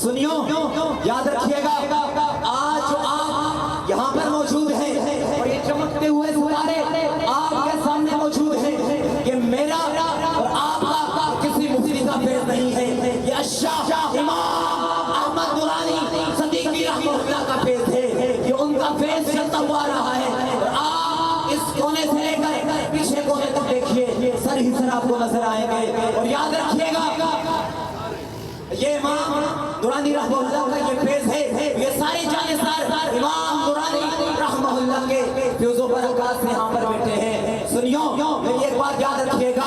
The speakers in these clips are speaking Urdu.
سنیو یاد رکھیے گا آج جو آپ یہاں پر موجود ہیں اور یہ چمکتے ہوئے ستارے آپ کے سامنے موجود ہیں، یہ میرا اور آپ کا کسی مفتی کا فیض نہیں ہے، یہ الشاہ امام احمد نورانی صدیقی رحمہ اللہ کا فیض ہے، یہ ان کا فیض چلتا ہوا رہا ہے۔ اور آپ اس کونے سے لے کر پیچھے کونے تک دیکھیے، سر ہی سر آپ کو نظر آئیں گے۔ اور یاد رکھیے گا یہ امام نورانی رحمہ اللہ کا یہ فیض ہے، یہ سارے جانسار امام نورانی رحمہ اللہ کے فیض و برکات سے یہاں پر بیٹھے ہیں۔ سنیو میری ایک بات یاد رکھیے گا،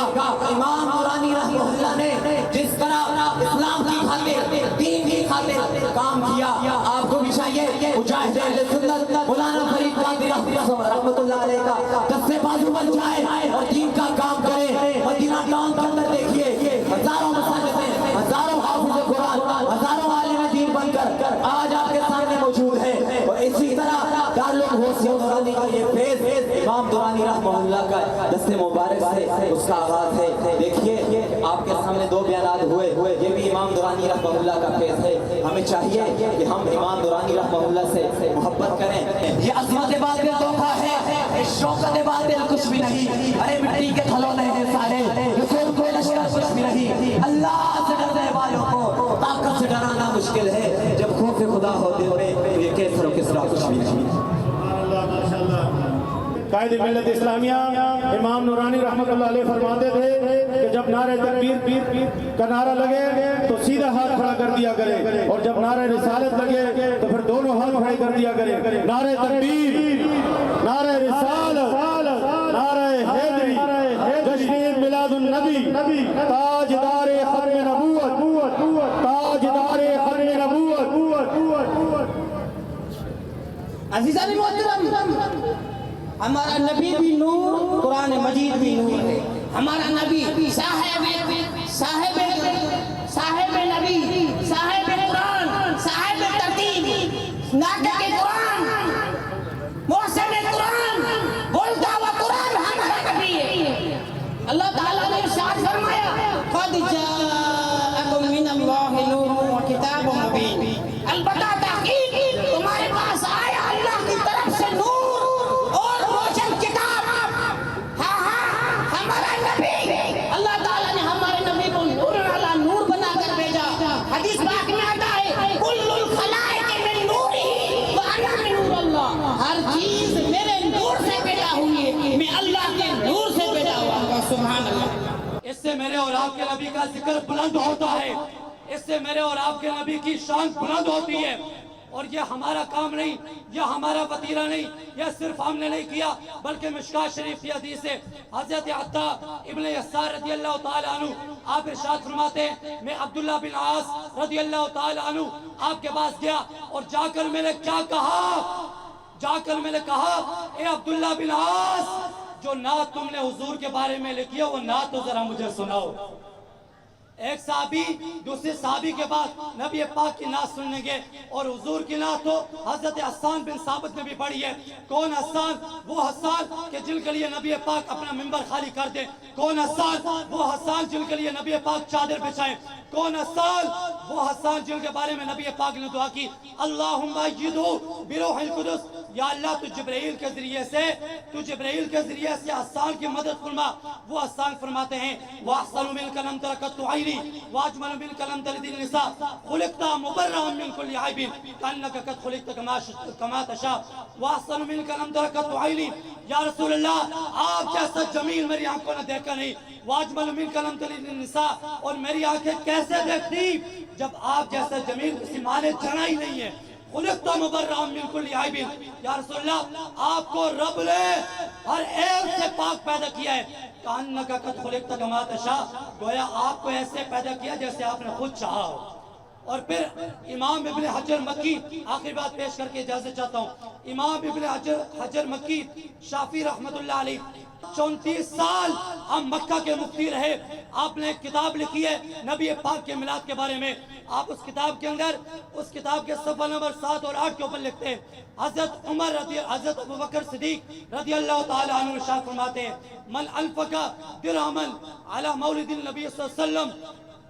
امام نورانی رحمہ اللہ نے جس طرح اسلام کی خاطر دین کی خاطر کام کیا، آپ کو بھی چاہیے مجاہد اہل سنت مولانا فرید قادری رحمۃ اللہ علیہ کا دستے بازو بن جائے اور دین کا کام کرے۔ مدینہ ٹاؤن کے اندر دیکھیے ہزاروں مساجدیں، ہزاروں حافظ قرآن، ہزاروں عالم دین بن کر آج آپ کے سامنے موجود ہیں۔ اور اسی طرح دارالعلوم غوثیہ نورانی کا یہ فیض امام نورانی رحمہ اللہ کا دست مبارک سے اس کا آغاز ہے۔ دیکھیے آپ کے سامنے دو بیانات ہوئے، یہ بھی امام نورانی رحمہ اللہ کا فیض ہے۔ ہمیں چاہیے کہ ہم امام نورانی رحمہ اللہ سے محبت کریں۔ یہ عظمت باطل دھوکہ ہے، شوکت باطل کچھ بھی نہیں، ارے مٹی کے کھلونے ہیں سارے، رسول کو لشکر کچھ بھی نہیں۔ اللہ سے ڈرنے والوں کو طاقت سے ڈرانا مشکل ہے، جب خوف خدا ہو دل میں تو یہ کیسر و کسرا کچھ بھی نہیں۔ قائد ملت اسلامیہ امام نورانی رحمۃ اللہ علیہ فرماتے تھے کہ جب نعرہ تکبیر کا نعرہ لگے تو سیدھا ہاتھ کھڑا کر دیا کرے، اور جب نعرہ رسالت لگے تو پھر دونوں ہاتھ کھڑے کر دیا کرے۔ نعرہ تکبیر، نعرہ رسالت، نعرہ حیدری، جشن میلاد النبی، تاجدار ختم نبوت، تاجدار ختم نبوت۔ عزیزان محترم، ہمارا نبی بھی نور، قرآن مجید بھی نور ہے۔ ہمارا نبی صاحب نبی، صاحب قرآن، صاحب ترتیب، ناطق قرآن، محسن قرآن، بولتا ہوا قرآن ہمارا نبی ہے۔ اللہ تعالیٰ نے ارشاد فرمایا قد جاءکم من اللہ نور و کتاب مبین، البتہ تحقیق تمہارے پاس آیا اللہ کی طرف سے نور اور روشن کتاب۔ ہمارا نبی، اللہ تعالیٰ نے ہمارے نبی کو نور والا نور بنا کر بھیجا۔ حدیث پاک میں آتا ہے کل الخلائق من نوری وانا من نور اللہ، ہر چیز میرے نور سے پیدا ہوئی ہے، میں اللہ کے نور سے پیدا ہوا ہوں۔ سبحان اللہ۔ اس سے میرے اور آپ کے نبی کا ذکر بلند ہوتا ہے، اس سے میرے اور آپ کے نبی کی شان بلند ہوتی ہے۔ اور یہ ہمارا کام نہیں، یہ ہمارا وطیرہ نہیں، یہ صرف ہم نے نہیں کیا، بلکہ مشکات شریف کی حدیث ہے حضرت عطا ابن یسار رضی اللہ تعالیٰ عنہ آپ ارشاد فرماتے ہیں میں عبداللہ بن عاص رضی اللہ تعالیٰ عنہ آپ کے پاس گیا اور جا کر میں نے کیا کہا، اے عبداللہ بن عاص، جو نعت تم نے حضور کے بارے میں لکھی ہے وہ نعت تو ذرا مجھے سناؤ۔ ایک صحابی دوسرے صحابی کے بعد نبی پاک کی نعت سننے گے، اور حضور کی نعت تو حضرت حسان بن ثابت نے بھی پڑھی ہے۔ کون حسان؟ وہ حسان کہ جن کے لیے نبی پاک اپنا منبر خالی کر دے۔ کون حسان؟ وہ حسان جن کے لیے نبی پاک چادر بچھائے۔ کون حسان؟ وہ حسان جن کے بارے میں نبی پاک نے دعا کی اللہم ایدہو بروح القدس، یا اللہ تو جبرائیل کے ذریعے سے حسان کی مدد فرما۔ وہ حسان فرماتے ہیں وَأَحْسَنُ مِنْكَ لَمْ تَرَكَتُ عَيْنِي وَأَجْمَلُ مِنْكَ لَمْ تَلِدِ النِّسَاءُ خُلِقْتَ مُبَرَّأً مِنْ كُلِّ عَيْبٍ كَأَنَّكَ قَدْ خُلِقْتَ كَمَا تَشَاءُ وَأَحْسَنُ مِنْكَ لَمْ تَرَكَتُ عَيْنِي۔ یا رسول اللہ آپ جیسا جمیل میری آنکھوں نے دیکھا نہیں۔ وَأَجْمَلُ مِنْكَ لَمْ تَلِدِ النِّسَاءُ، اور میری آنکھیں کیسے دیکھتی جب آپ جیسا جمیل کسی ماں نے جنا ہی نہیں ہے۔ خلقت مبرأ من کل عیب، یا رسول اللہ آپ کو رب نے ہر عیب سے پاک پیدا کیا ہے۔ کأنک قد خلقت کما تشاء، گویا آپ کو ایسے پیدا کیا جیسے آپ نے خود چاہا ہو۔ اور پھر امام ابن حجر مکی، آخری بات پیش کر کے اجازت چاہتا ہوں، امام ابن حجر مکی شافعی رحمت اللہ علیہ 34 سال ہم مکہ کے مفتی رہے۔ آپ نے ایک کتاب لکھی ہے نبی پاک کے میلاد کے بارے میں۔ آپ اس کتاب کے اندر اس کتاب کے صفحہ نمبر 7 اور 8 کے اوپر لکھتے ہیں حضرت ابوبکر صدیق رضی اللہ تعالی عنہ ارشاد فرماتے ہیں من انفق درہما علی مولد النبی صلی اللہ علیہ وسلم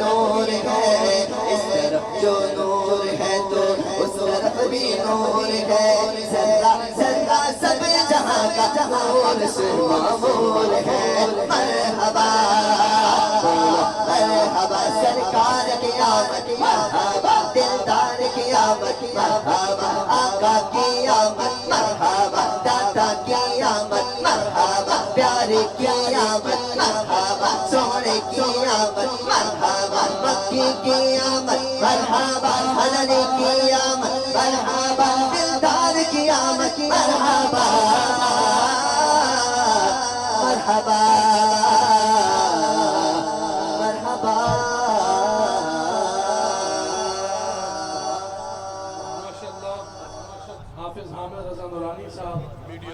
نور ہے، اس طرف جو نور ہے تو اس طرف بھی نور ہے، ذرہ ذرہ سب جہاں کا نور معمول ہے، مرحبا مرحبا سرکار کی آمد، مرحبا دلدار کی آمد، مرحبا آقا کی آمد، مرحبا داتا کی آمد، مرحبا پیارے کی آمد، مرحبا سونے کی آمد، مرحبا مکی کی آمد، مرحبا حلنے کی آمد، مرحبا دلدار کی آمد، مرحبا مرحبا مرحبا۔ ماشاءاللہ حافظ حامد رضا نورانی صاحب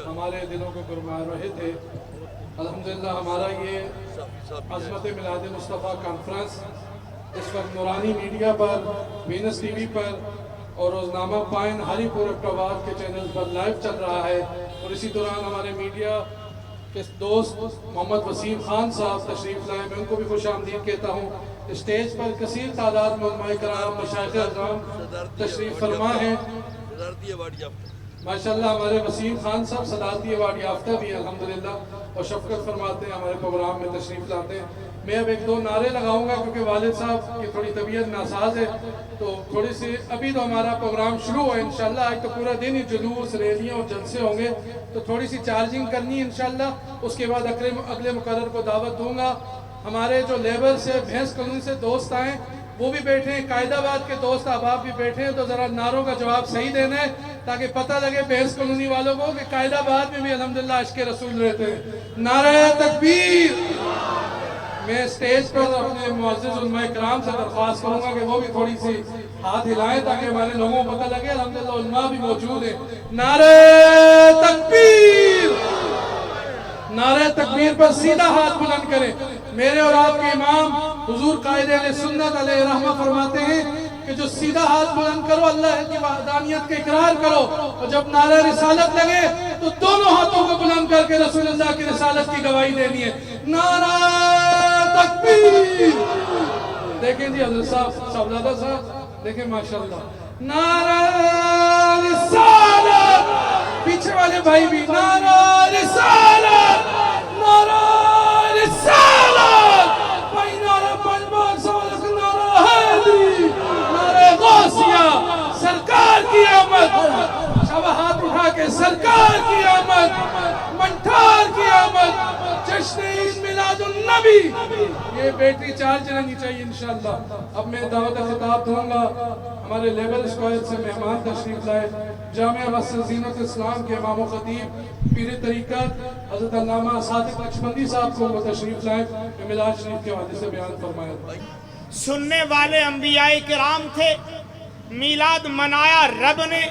ہمارے دلوں کو گرما رہے تھے۔ الحمدللہ ہمارا یہ عظمت میلاد مصطفیٰ کانفرنس اس وقت نورانی میڈیا پر، وینس ٹی وی پر اور روزنامہ پائن ہری پور اکٹوبر کے چینل پر لائیو چل رہا ہے، اور اسی دوران ہمارے میڈیا کے دوست محمد وسیم خان صاحب تشریف لائے، میں ان کو بھی خوش آمدید کہتا ہوں۔ اسٹیج پر کثیر تعداد میں علماء کرام، مشائخ اعظام تشریف فرما ہیں۔ ماشاءاللہ ہمارے وسیم خان صاحب صدارتی ایوارڈ یافتہ بھی ہیں الحمدللہ، اور شفقت فرماتے ہیں، ہمارے پروگرام میں تشریف لاتے ہیں۔ میں اب ایک دو نعرے لگاؤں گا کیونکہ والد صاحب کی تھوڑی طبیعت ناساز ہے، تو تھوڑی سی ابھی تو ہمارا پروگرام شروع ہوا ہے انشاءاللہ، آج تو پورا دن ہی جلوس ریلیاں اور جلسے ہوں گے، تو تھوڑی سی چارجنگ کرنی ہے انشاءاللہ۔ اس کے بعد اگلے مقرر کو دعوت دوں گا۔ ہمارے جو لیبر سے، بھینس کالونی سے دوست آئیں وہ بھی بیٹھے ہیں، قائد آباد کے دوست احباب بھی بیٹھے ہیں، تو ذرا نعروں کا جواب صحیح دینا ہے تاکہ پتہ لگے بھینس کالونی والوں کو کہ قائد آباد میں بھی الحمدللہ عشق رسول رہتے ہیں۔ نعرہ تکبیر۔ میں اسٹیج پر اپنے معزز علماء کرام سے درخواست کروں گا کہ وہ بھی تھوڑی سی ہاتھ ہلائیں تاکہ ہمارے لوگوں کو پتہ لگے الحمدللہ علماء بھی موجود ہیں۔ نعرہ تکبیر۔ نعرہ تکبیر پر سیدھا ہاتھ بلند کریں۔ میرے اور آپ کے امام حضور قائد اہل سنت علیہ رحمہ فرماتے ہیں کہ جو سیدھا ہاتھ بلند کرو اللہ کی وحدانیت کا اقرار کرو، اور جب نعرہ رسالت لگے تو دونوں ہاتھوں کو بلند کر کے رسول اللہ کی رسالت کی گواہی دینی ہے۔ نعرہ تکبیر۔ دیکھیں جی حضرت صاحب، صاحبزادہ صاحب دیکھیں ماشاءاللہ۔ نعرہ رسالت۔ پیچھے والے بھائی بھی نعرہ رسالت، نعرہ رسالت، بھائی نعرہ پنجاب سوالک، نعرہ حیدری، نعرہ غوثیہ، سرکار کی آمد، شبہ ہاتھ اٹھا کے سرکار کی آمد، منٹھار کی آمد، جشن عید میلاد النبی۔ یہ بیٹری چارج رہنی چاہیے انشاءاللہ۔ اب میں دعوت خطاب دوں گا، ہمارے لیبر اسکوائر سے مہمان تشریف لائے، جامعہ وسط زینت اسلام کے امام و خطیب پیر طریقت حضرت علامہ صادق نقشبندی صاحب کو وہ تشریف لائے، میلاد شریف کے حوالے سے بیان فرمایا۔ سننے والے انبیاء کرام تھے، میلاد منایا رب نے،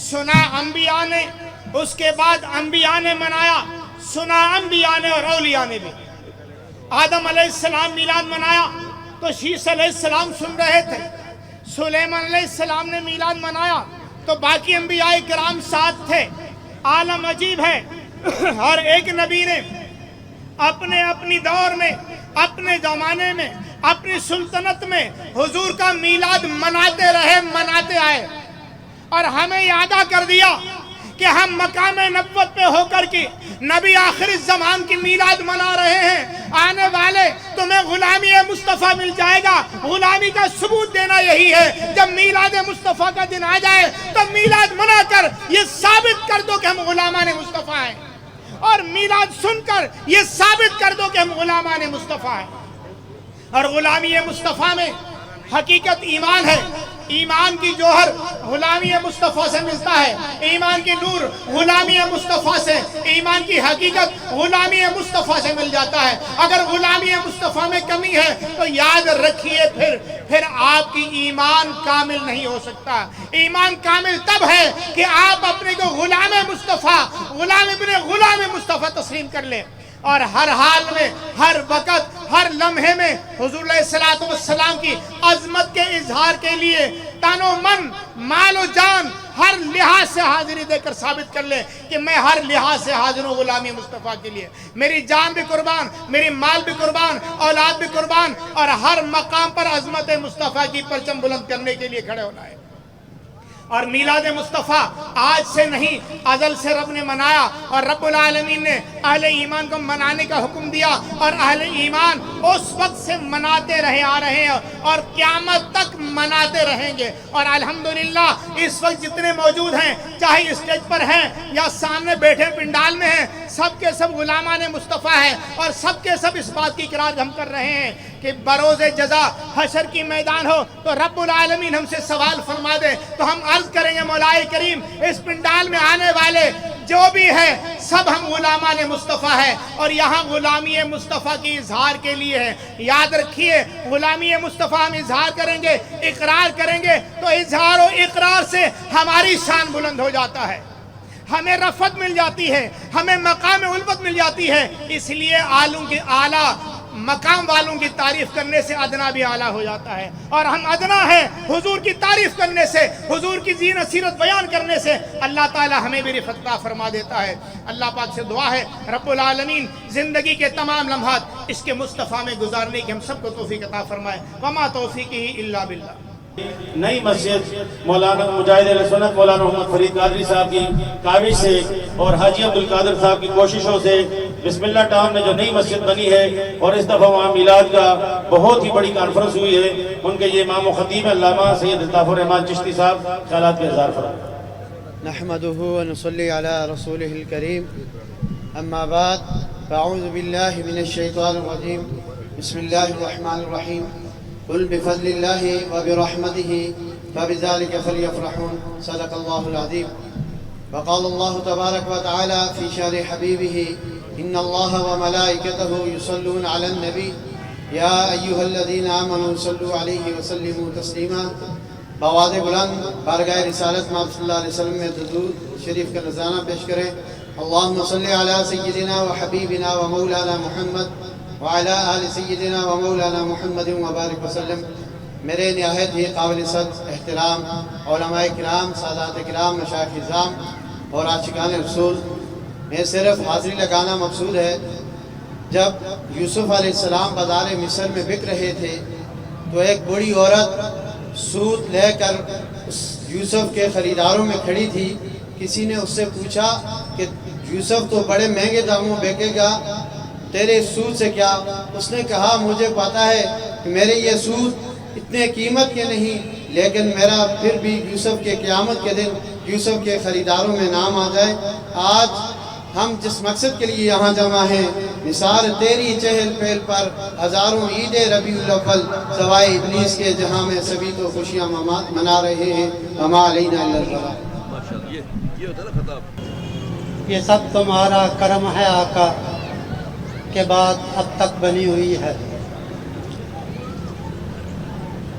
سنا انبیاء نے، اس کے بعد انبیاء نے منایا، سنا انبیاء نے اور اولیاء نے بھی۔ آدم علیہ السلام میلاد منایا تو شیس علیہ السلام سن رہے تھے، سلیمان علیہ السلام نے میلاد منایا تو باقی انبیاء کرام ساتھ تھے۔ عالم عجیب ہے، ہر ایک نبی نے اپنی دور میں، اپنے زمانے میں، اپنی سلطنت میں حضور کا میلاد مناتے رہے، مناتے آئے، اور ہمیں یادہ کر دیا کہ ہم مقام نبوت پہ ہو کر کے نبی آخر الزمان کی میلاد منا رہے ہیں۔ آنے والے تمہیں غلامی مصطفیٰ مل جائے گا، غلامی کا ثبوت دینا یہی ہے۔ جب میلاد مصطفیٰ کا دن آ جائے تو میلاد منا کر یہ ثابت کر دو کہ ہم غلامان مصطفیٰ ہیں، اور میلاد سن کر یہ ثابت کر دو کہ ہم غلامان مصطفیٰ ہیں۔ اور غلامی مصطفیٰ میں حقیقت ایمان ہے، ایمان کی جوہر غلامی مصطفیٰ سے ملتا ہے، ایمان کی نور غلامی مصطفیٰ سے، ایمان کی حقیقت غلامی مصطفیٰ سے مل جاتا ہے۔ اگر غلامی مصطفیٰ میں کمی ہے تو یاد رکھیے پھر آپ کی ایمان کامل نہیں ہو سکتا۔ ایمان کامل تب ہے کہ آپ اپنے کو غلام مصطفیٰ، غلام ابن غلام مصطفیٰ تسلیم کر لیں۔ اور ہر حال میں، ہر وقت، ہر لمحے میں حضور علیہ الصلوۃ والسلام کی عظمت کے اظہار کے لیے تن و من، مال و جان، ہر لحاظ سے حاضری دے کر ثابت کر لے کہ میں ہر لحاظ سے حاضر ہوں غلامی مصطفیٰ کے لیے. میری جان بھی قربان، میری مال بھی قربان، اولاد بھی قربان، اور ہر مقام پر عظمت مصطفیٰ کی پرچم بلند کرنے کے لیے کھڑے ہونا ہے. اور میلاد مصطفیٰ آج سے نہیں، ازل سے رب نے منایا، اور رب العالمین نے اہل ایمان کو منانے کا حکم دیا، اور اہل ایمان اس وقت سے مناتے رہے آ رہے ہیں اور قیامت تک مناتے رہیں گے. اور الحمدللہ اس وقت جتنے موجود ہیں، چاہے اسٹیج پر ہیں یا سامنے بیٹھے پنڈال میں ہیں، سب کے سب غلامان مصطفیٰ ہیں، اور سب کے سب اس بات کی اقرار ہم کر رہے ہیں کہ بروز جزا حشر کی میدان ہو تو رب العالمین ہم سے سوال فرما دے تو ہم عرض کریں گے مولا کریم اس پنڈال میں آنے والے جو بھی ہے سب ہم غلامان مصطفیٰ ہیں اور یہاں غلامی مصطفیٰ کی اظہار کے لیے ہے. یاد رکھیے غلامی مصطفیٰ ہم اظہار کریں گے، اقرار کریں گے تو اظہار و اقرار سے ہماری شان بلند ہو جاتا ہے، ہمیں رفعت مل جاتی ہے، ہمیں مقام الفت مل جاتی ہے. اس لیے عالم کے اعلیٰ مقام والوں کی تعریف کرنے سے ادنا بھی اعلیٰ ہو جاتا ہے، اور ہم ادنا ہیں حضور کی تعریف کرنے سے، حضور کی زینت سیرت بیان کرنے سے اللہ تعالی ہمیں بھی رفعت عطا فرما دیتا ہے. اللہ پاک سے دعا ہے رب العالمین زندگی کے تمام لمحات اس کے مصطفیٰ میں گزارنے کی ہم سب کو توفیق عطا فرمائے. وما توفیقی الا باللہ. نئی مسجد مولانا مجاہد اہل سنت مولانا محمد فرید قادری صاحب کی کاوش سے اور حاجی عبدالقادر صاحب کی کوششوں سے بسم اللہ ٹاؤن میں جو نئی مسجد بنی ہے اور اس دفعہ وہاں میلاد کا بہت ہی بڑی کانفرنس ہوئی ہے، ان کے یہ امام و خطیب علامہ سید الطاف الرحمان چشتی صاحب خیالات کے اظہار فرمائیں. نحمده ونصلي على رسوله الكريم اما بعد فاعوذ بالله من الشيطان الرجيم بسم الله الرحمن الرحيم قل بفضل الله وبرحمته فبذلك فليفرحون صدق الله العظيم. وقال الله تبارك وتعالى في شان حبيبه إن الله وملائكته يصلون على النبي يا أيها الذين آمنوا صلوا عليه وسلموا تسليما. بآواز بلند بارگاہ رسالت محمد صلی اللہ علیہ وسلم میں درود شریف کا نذرانہ پیش کریں. اللهم صل على سيدنا وحبيبنا ومولانا محمد وعلى آل سيدنا ومولانا محمد وبارك وسلم. میرے نہایت ہی قابل صد احترام علماء کرام، سادات کرام، مشائخ اعظام اور عاشقان رسول، میں صرف حاضری لگانا مقصود ہے. جب یوسف علیہ السلام بازار مصر میں بک رہے تھے تو ایک بوڑھی عورت سوت لے کر یوسف کے خریداروں میں کھڑی تھی. کسی نے اس سے پوچھا کہ یوسف تو بڑے مہنگے داموں بیکے گا، تیرے سود سے کیا؟ اس نے کہا مجھے پتا ہے کہ میرے یہ سود اتنے قیمت کے نہیں، لیکن میرا پھر بھی یوسف کے قیامت کے دن یوسف کے خریداروں میں نام آ جائے. آج ہم جس مقصد کے لیے یہاں جمع ہیں، نثار تیری چہل پہل پر ہزاروں عید ربیع الاول سوائے ابلیس کے، جہاں میں سبھی تو خوشیاں منا رہے ہیں. وما علینا الا البلاغ. یہ سب تمہارا کرم ہے آقا کے بعد اب تک بنی ہوئی ہے.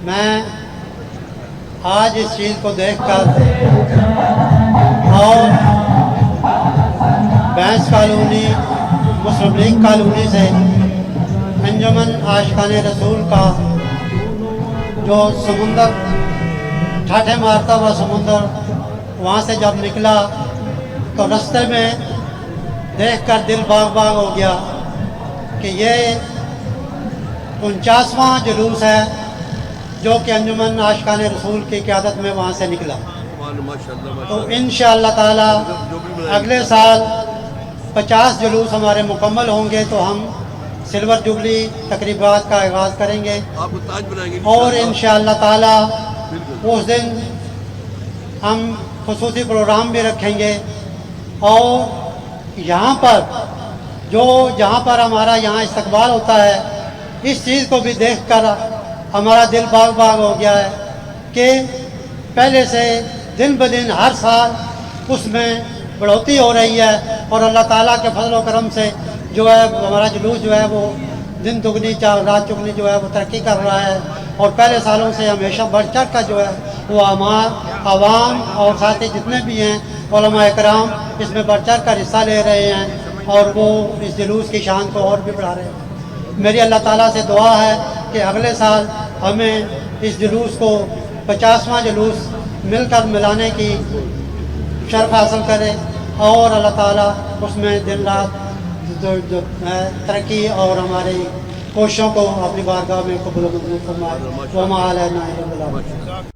میں آج اس چیز کو دیکھ کر اور بینس کالونی، مسلم لیگ کالونی سے انجمن عاشقان رسول کا جو سمندر ٹھاٹھے مارتا ہوا سمندر، وہاں سے جب نکلا تو رستے میں دیکھ کر دل باغ باغ ہو گیا کہ یہ 49واں جلوس ہے جو کہ انجمن عاشقان رسول کی قیادت میں وہاں سے نکلا. تو انشاءاللہ تعالی اگلے سال 50 جلوس ہمارے مکمل ہوں گے تو ہم سلور جبلی تقریبات کا آغاز کریں گے، اور انشاءاللہ تعالی اس دن ہم خصوصی پروگرام بھی رکھیں گے. اور یہاں پر ہمارا یہاں استقبال ہوتا ہے، اس چیز کو بھی دیکھ کر ہمارا دل باغ باغ ہو گیا ہے کہ پہلے سے دن بدن ہر سال اس میں بڑھوتری ہو رہی ہے، اور اللہ تعالیٰ کے فضل و کرم سے جو ہے ہمارا جلوس جو ہے وہ دن دگنی رات چگنی جو ہے وہ ترقی کر رہا ہے. اور پہلے سالوں سے ہمیشہ بڑھ چڑھ کر جو ہے وہ عوام اور ساتھی جتنے بھی ہیں علماء اکرام اس میں بڑھ چڑھ کر حصہ لے رہے ہیں. اور وہ اس جلوس کی شان کو اور بھی بڑھا رہے ہیں۔ میری اللہ تعالیٰ سے دعا ہے کہ اگلے سال ہمیں اس جلوس کو 50واں جلوس مل کر ملانے کی شرف حاصل کرے، اور اللہ تعالیٰ اس میں دن رات جو ترقی اور ہماری کوششوں کو اپنی بارگاہ میں قبول و منظور فرمائے۔ وما علینا الا البلاغ۔